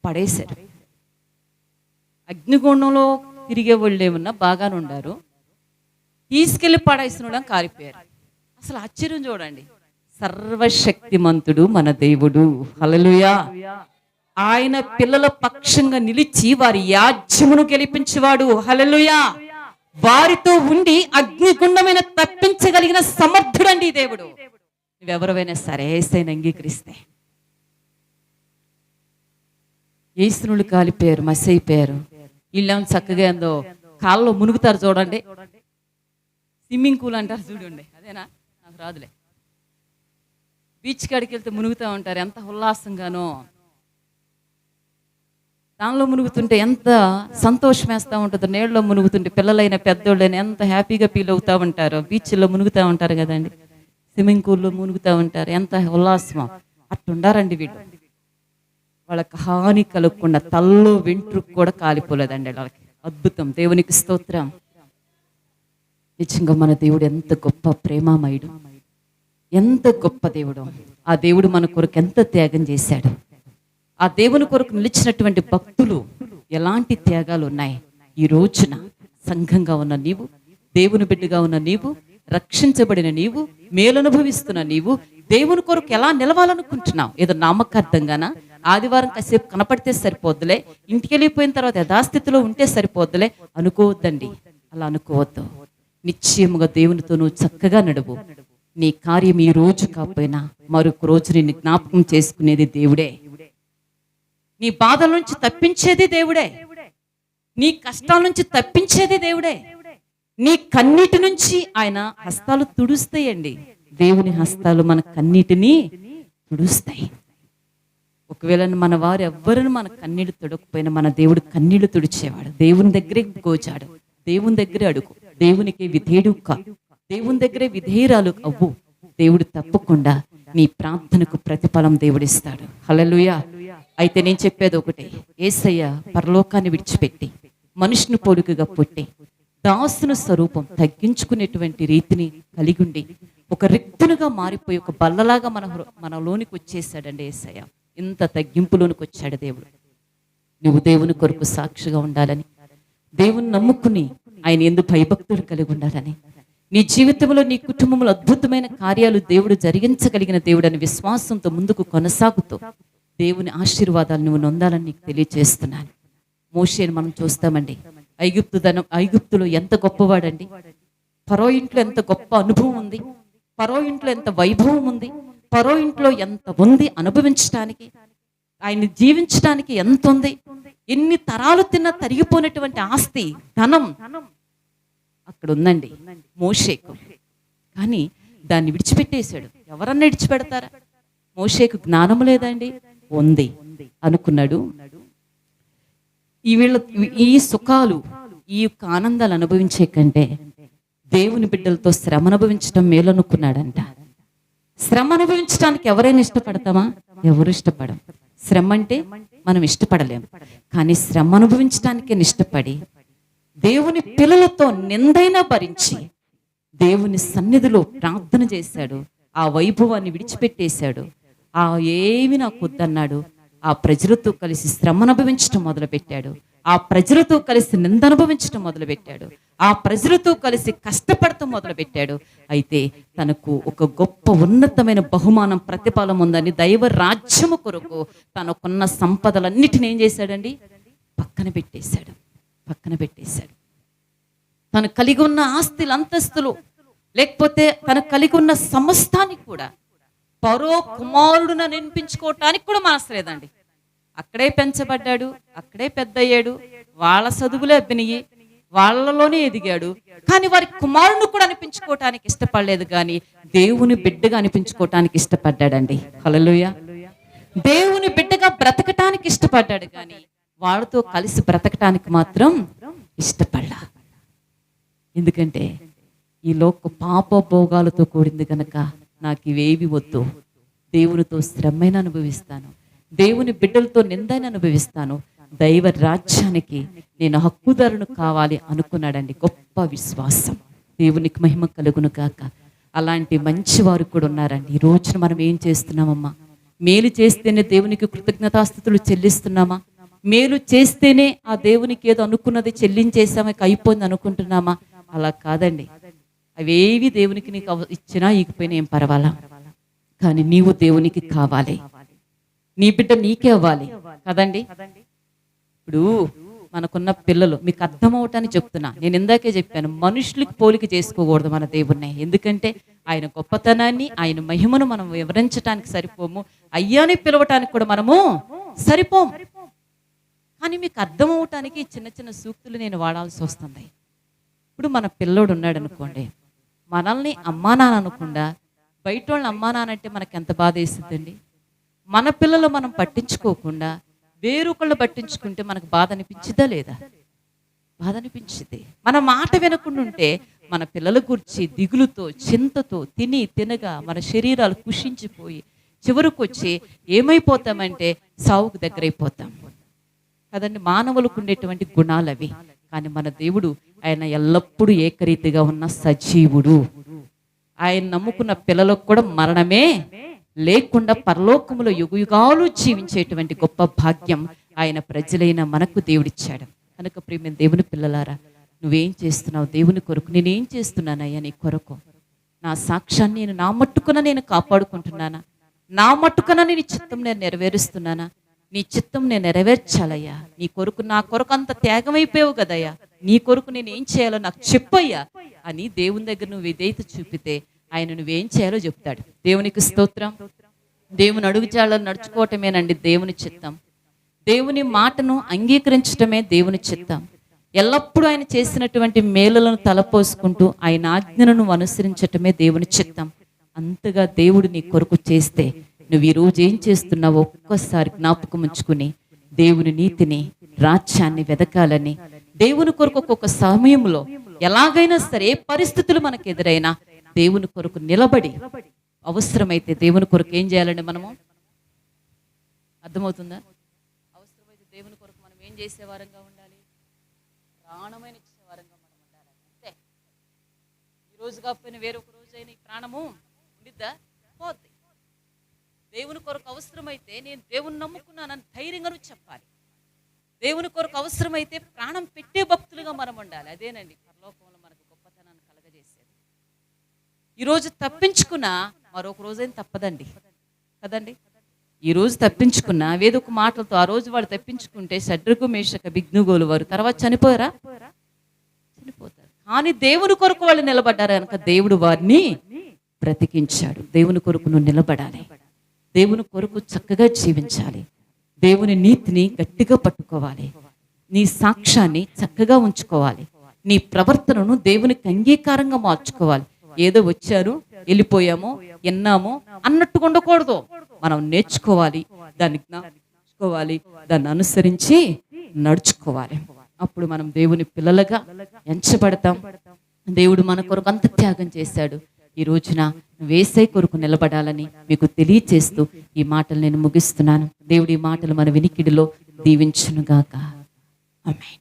పడేశారు. అగ్నిగుండంలో తిరిగే వాళ్ళు ఏమన్నా బాగానే ఉండారు, తీసుకెళ్లి పడేసిన కారిపోయారు. అసలు ఆశ్చర్యం చూడండి. సర్వశక్తిమంతుడు మన దేవుడు. హల్లెలూయా. ఆయన పిల్లల పక్షంగా నిలిచి వారి యాజ్యమును గెలిపించేవాడు. హల్లెలూయా. వారితో ఉండి అగ్నిగుండమైన తప్పించగలిగిన సమర్థుడండి దేవుడు. నువ్వెవరైనా సరే యేసయ్యను అంగీకరిస్తే. యేసునులు కాలిపోయారు, మసైపోయారు. వీళ్ళేమో చక్కగా ఏందో కాళ్ళలో మునుగుతారు చూడండి. స్విమ్మింగ్ పూల్ అంటారు చూడండి, అదేనా? నాకు రాదులే. బీచ్ కాడికి వెళ్తే మునుగుతూ ఉంటారు, ఎంత ఉల్లాసంగానో. దానిలో మునుగుతుంటే ఎంత సంతోషం వేస్తూ ఉంటుందో. నీళ్ళలో మునుగుతుంటే పిల్లలైన పెద్దోళ్ళైనా ఎంత హ్యాపీగా ఫీల్ అవుతూ ఉంటారు. బీచ్లో మునుగుతూ ఉంటారు కదండి, స్విమ్మింగ్ పూల్లో మునుగుతూ ఉంటారు, ఎంత ఉల్లాసమో. అట్టుండారండి వీళ్ళు. వాళ్ళకి హాని కలగకుండా తల్లో వెంట్రుకు కూడా కాలిపోలేదండి వాళ్ళకి. అద్భుతం. దేవునికి స్తోత్రం. నిజంగా మన దేవుడు ఎంత గొప్ప ప్రేమామయుడు, ఎంత గొప్ప దేవుడు. ఆ దేవుడు మన కొరకు ఎంత త్యాగం చేశాడు. ఆ దేవుని కొరకు నిలిచినటువంటి భక్తులు ఎలాంటి త్యాగాలు ఉన్నాయి. ఈ రోజున సంఘంగా ఉన్న నీవు, దేవుని బిడ్డగా ఉన్న నీవు, రక్షించబడిన నీవు, మేలనుభవిస్తున్న నీవు దేవుని కొరకు ఎలా నిలవాలనుకుంటున్నావు? ఏదో నామకార్థంగానా? ఆదివారం కాసేపు కనపడితే సరిపోద్దులే, ఇంటికి వెళ్ళిపోయిన తర్వాత యథాస్థితిలో ఉంటే సరిపోద్దులే అనుకోవద్దండి. అలా అనుకోవద్దు. నిశ్చయముగా దేవునితో నువ్వు చక్కగా నడువు. నీ కార్యం ఈ రోజు కాకపోయినా మరొక రోజు నిన్ను జ్ఞాపకం చేసుకునేది దేవుడే. నీ బాధల నుంచి తప్పించేది దేవుడే. నీ కష్టాల నుంచి తప్పించేది దేవుడే. నీ కన్నీటి నుంచి ఆయన హస్తాలు తుడుస్తాయండి. దేవుని హస్తాలు మన కన్నీటిని తుడుస్తాయి. ఒకవేళ మన వారు ఎవ్వరూ మన కన్నీళ్లు తుడకపోయినా మన దేవుడు కన్నీళ్లు తుడిచేవాడు. దేవుని దగ్గరే గోచాడు, దేవుని దగ్గరే అడుగు, దేవునికి విధేయుడు కా, దేవుని దగ్గరే విధేయురాలు అవ్వు. దేవుడు తప్పకుండా నీ ప్రార్థనకు ప్రతిఫలం దేవుడిస్తాడు. హల్లెలూయా. అయితే నేను చెప్పేది ఒకటే, యేసయ్య పరలోకాన్ని విడిచిపెట్టి మనుషుని పోలికగా పుట్టి దాసుని స్వరూపం తగ్గించుకునేటువంటి రీతిని కలిగి ఉండి ఒక రిక్తునిగా మారిపోయి ఒక బల్లలాగా మనలోనికి వచ్చేసాడండి యేసయ్య. ఇంత తగ్గింపులోనికి వచ్చాడు దేవుడు. నువ్వు దేవుని కొరకు సాక్షిగా ఉండాలని, దేవుని నమ్ముకుని ఆయన ఎందు భయభక్తులు కలిగి ఉండాలని, నీ జీవితంలో నీ కుటుంబంలో అద్భుతమైన కార్యాలు దేవుడు జరిగించగలిగిన దేవుడు అని విశ్వాసంతో ముందుకు కొనసాగుతూ దేవుని ఆశీర్వాదాలు నువ్వు నొందాలని నీకు తెలియజేస్తున్నాను. మోషేని మనం చూస్తామండి. ఐగుప్తులో ఎంత గొప్పవాడండి. ఫరో ఇంట్లో ఎంత గొప్ప అనుభవం ఉంది, ఫరో ఇంట్లో ఎంత వైభవం ఉంది, ఫరో ఇంట్లో ఎంత ఉంది అనుభవించడానికి, ఆయన్ని జీవించడానికి ఎంత ఉంది. ఎన్ని తరాలు తిన్నా తరిగిపోయినటువంటి ఆస్తి, ధనం అక్కడ ఉందండి మోషేకు. కానీ దాన్ని విడిచిపెట్టేశాడు. ఎవరన్నా విడిచిపెడతారా? మోషేకు జ్ఞానం లేదండి, ఉంది అనుకున్నాడు. ఈ సుఖాలు, ఈ యొక్క ఆనందాలు అనుభవించే కంటే దేవుని బిడ్డలతో శ్రమ అనుభవించడం మేలనుకున్నాడంట. శ్రమ అనుభవించడానికి ఎవరైనా ఇష్టపడతామా? ఎవరు ఇష్టపడం. శ్రమ అంటే మనం ఇష్టపడలేం. కానీ శ్రమ అనుభవించడానికే ఇష్టపడి దేవుని పిల్లలతో నిందైనా భరించి దేవుని సన్నిధిలో ప్రార్థన చేశాడు. ఆ వైభవాన్ని విడిచిపెట్టేశాడు. ఏమి నాకు వద్దన్నాడు. ఆ ప్రజలతో కలిసి శ్రమ అనుభవించడం మొదలుపెట్టాడు. ఆ ప్రజలతో కలిసి నింద అనుభవించడం మొదలుపెట్టాడు. ఆ ప్రజలతో కలిసి కష్టపడటం మొదలుపెట్టాడు. అయితే తనకు ఒక గొప్ప ఉన్నతమైన బహుమానం, ప్రతిఫలం ఉందని దైవ రాజ్యము కొరకు తనకున్న సంపదలన్నిటిని ఏం చేశాడండి? పక్కన పెట్టేశాడు. తను కలిగి ఉన్న ఆస్తులు, అంతస్తులు, లేకపోతే తను కలిగి ఉన్న సమస్తాన్ని కూడా ఫరో కుమారుడున నినిపించుకోవటానికి కూడా మనసలేదండి. అక్కడే పెంచబడ్డాడు, అక్కడే పెద్ద అయ్యాడు, వాళ్ళ చదువులే అబ్బినయి, వాళ్ళలోనే ఎదిగాడు. కానీ వారి కుమారుని కూడా అనిపించుకోవటానికి ఇష్టపడలేదు, కానీ దేవుని బిడ్డగా అనిపించుకోవటానికి ఇష్టపడ్డాడండి. హల్లెలూయా. దేవుని బిడ్డగా బ్రతకటానికి ఇష్టపడ్డాడు, కానీ వాళ్ళతో కలిసి బ్రతకటానికి మాత్రం ఇష్టపడ్డా. ఎందుకంటే ఈ లోక పాప భోగాలతో కూడింది కనుక నాకు ఇవేవి వద్దు, దేవునితో శ్రమైన అనుభవిస్తాను, దేవుని బిడ్డలతో నిందైన అనుభవిస్తాను, దైవ రాజ్యానికి నేను హక్కుదారును కావాలి అనుకున్నాడండి. గొప్ప విశ్వాసం. దేవునికి మహిమ కలుగును కాక. అలాంటి మంచి వారు కూడా ఉన్నారండి. ఈ రోజున మనం ఏం చేస్తున్నామమ్మా? మేలు చేస్తేనే దేవునికి కృతజ్ఞతాస్తుతులు చెల్లిస్తున్నామా? మేలు చేస్తేనే ఆ దేవునికి ఏదో అనుకున్నది చెల్లించేసామా, అయిపోయింది అనుకుంటున్నామా? అలా కాదండి. అవేవి దేవునికి నీకు ఇచ్చినా ఇకపోయినా ఏం పర్వాలా, కానీ నీవు దేవునికి కావాలి, నీ బిడ్డ నీకే అవ్వాలి కదండి. ఇప్పుడు మనకున్న పిల్లలు మీకు అర్థమవటాన్ని చెప్తున్నా. నేను ఇందాకే చెప్పాను, మనుషులకి పోలిక చేసుకోకూడదు మన దేవుణ్ణి. ఎందుకంటే ఆయన గొప్పతనాన్ని, ఆయన మహిమను మనం వివరించడానికి సరిపోము, అయ్యాని పిలవటానికి కూడా మనము సరిపోము. కానీ మీకు అర్థమవటానికి చిన్న చిన్న సూక్తులు నేను వాడాల్సి వస్తుంది. ఇప్పుడు మన పిల్లోడు ఉన్నాడు అనుకోండి, మనల్ని అమ్మా నాన్న అనకుండా బయట వాళ్ళని అమ్మా నాన్న అంటే మనకి ఎంత బాధ వేస్తుందండి. మన పిల్లలు మనం పట్టించుకోకుండా వేరొకళ్ళు పట్టించుకుంటే మనకు బాధ అనిపించిద్దా లేదా? బాధ అనిపించింది. మన మాట వినకుండా ఉంటే మన పిల్లల గురించి దిగులుతో, చింతతో తినగా మన శరీరాలు కుషించిపోయి చివరికి వచ్చి ఏమైపోతామంటే సావుకు దగ్గరైపోతాం కదండి. మానవులకు ఉండేటువంటి గుణాలు అవి. కానీ మన దేవుడు ఆయన ఎల్లప్పుడూ ఏకరీతిగా ఉన్న సజీవుడు. ఆయన నమ్ముకున్న పిల్లలకు కూడా మరణమే లేకుండా పరలోకములో యుగయుగాలు జీవించేటువంటి గొప్ప భాగ్యం ఆయన ప్రజలైన మనకు దేవుడిచ్చాడు. కనుక ప్రియమైన దేవుని పిల్లలారా, నువ్వేం చేస్తున్నావు దేవుని కొరకు? నేనేం చేస్తున్నానయ్యా నీ కొరకు? నా సాక్ష్యాన్ని నేను నా మట్టుకున నేను కాపాడుకుంటున్నానా? నా మట్టుకున నీ చిత్తం నేను నెరవేరుస్తున్నానా? నీ చిత్తం నేను నెరవేర్చాలయ్యా. నీ కొరకు, నా కొరకు అంత త్యాగమైపోయావు కదయ్యా, నీ కొరకు నేను ఏం చేయాలో నాకు చెప్పయ్యా అని దేవుని దగ్గర నువ్వు విధేయత చూపితే ఆయన నువ్వేం చేయాలో చెప్తాడు. దేవునికి స్తోత్రం. దేవుని అడుగుజాడలను నడుచుకోవటమేనండి దేవుని చిత్తం. దేవుని మాటను అంగీకరించటమే దేవుని చిత్తం. ఎల్లప్పుడూ ఆయన చేసినటువంటి మేలులను తలపోసుకుంటూ ఆయన ఆజ్ఞలను అనుసరించటమే దేవుని చిత్తం. అంతగా దేవుడు నీ కొరకు చేస్తే నువ్వు ఈరోజు ఏం చేస్తున్నావో ఒక్కసారి జ్ఞాపకం ఉంచుకుని దేవుని నీతిని, రాజ్యాన్ని వెదకాలని, దేవుని కొరకు ఒక్కొక్క సమయంలో ఎలాగైనా సరే పరిస్థితులు మనకు ఎదురైనా దేవుని కొరకు నిలబడి, అవసరమైతే దేవుని కొరకు ఏం చేయాలండి మనము? అర్థమవుతుందా? ఏం చేసేవారంగా ఉండాలి? ప్రాణమైన ఇచ్చేవారంగా మనం ఉండాలి. అంతే. ఈరోజు కాకపోయినా వేరొక రోజైనా ఈ ప్రాణము ఉండిద్దా? పోద్ది. దేవుని కొరకు అవసరమైతే నేను దేవుని నమ్ముకున్నానని ధైర్యంగా నువ్వు చెప్పాలి. దేవుని కొరకు అవసరమైతే ప్రాణం పెట్టే భక్తులుగా మనం ఉండాలి. అదేనండి పరలోకంలో మనకు గొప్పతనాన్ని కలగజేసేది. ఈరోజు తప్పించుకున్నా మరొక రోజైనా తప్పదండి కదండి. ఈరోజు తప్పించుకున్నా వేదొక మాటలతో ఆ రోజు వాడు తప్పించుకుంటే షడ్రకు మేషక బిగ్నుగోలు వారు తర్వాత చనిపోయారా? చనిపోతారు. కానీ దేవుని కొరకు వాళ్ళు నిలబడ్డారు కనుక దేవుడు వారిని బ్రతికించాడు. దేవుని కొరకు నువ్వు నిలబడాలి. దేవుని కొరకు చక్కగా జీవించాలి. దేవుని నీతిని గట్టిగా పట్టుకోవాలి. నీ సాక్ష్యాన్ని చక్కగా ఉంచుకోవాలి. నీ ప్రవర్తనను దేవునికి అంగీకారంగా మార్చుకోవాలి. ఏదో వచ్చారు వెళ్ళిపోయాము విన్నాము అన్నట్టుగా ఉండకూడదు. మనం నేర్చుకోవాలి, దాన్ని జ్ఞాపించుకోవాలి, దాన్ని అనుసరించి నడుచుకోవాలి. అప్పుడు మనం దేవుని పిల్లలుగా ఎంచబడతాం. దేవుడు మన కొరకు అంత త్యాగం చేశాడు. ఈ రోజున యేసయ్య కొరకు నిలబడాలని మీకు తెలియచేస్తూ ఈ మాటలు నేను ముగిస్తున్నాను. దేవుడి మాటలు మన వినికిడిలో దీవించునుగాక. ఆమేన్.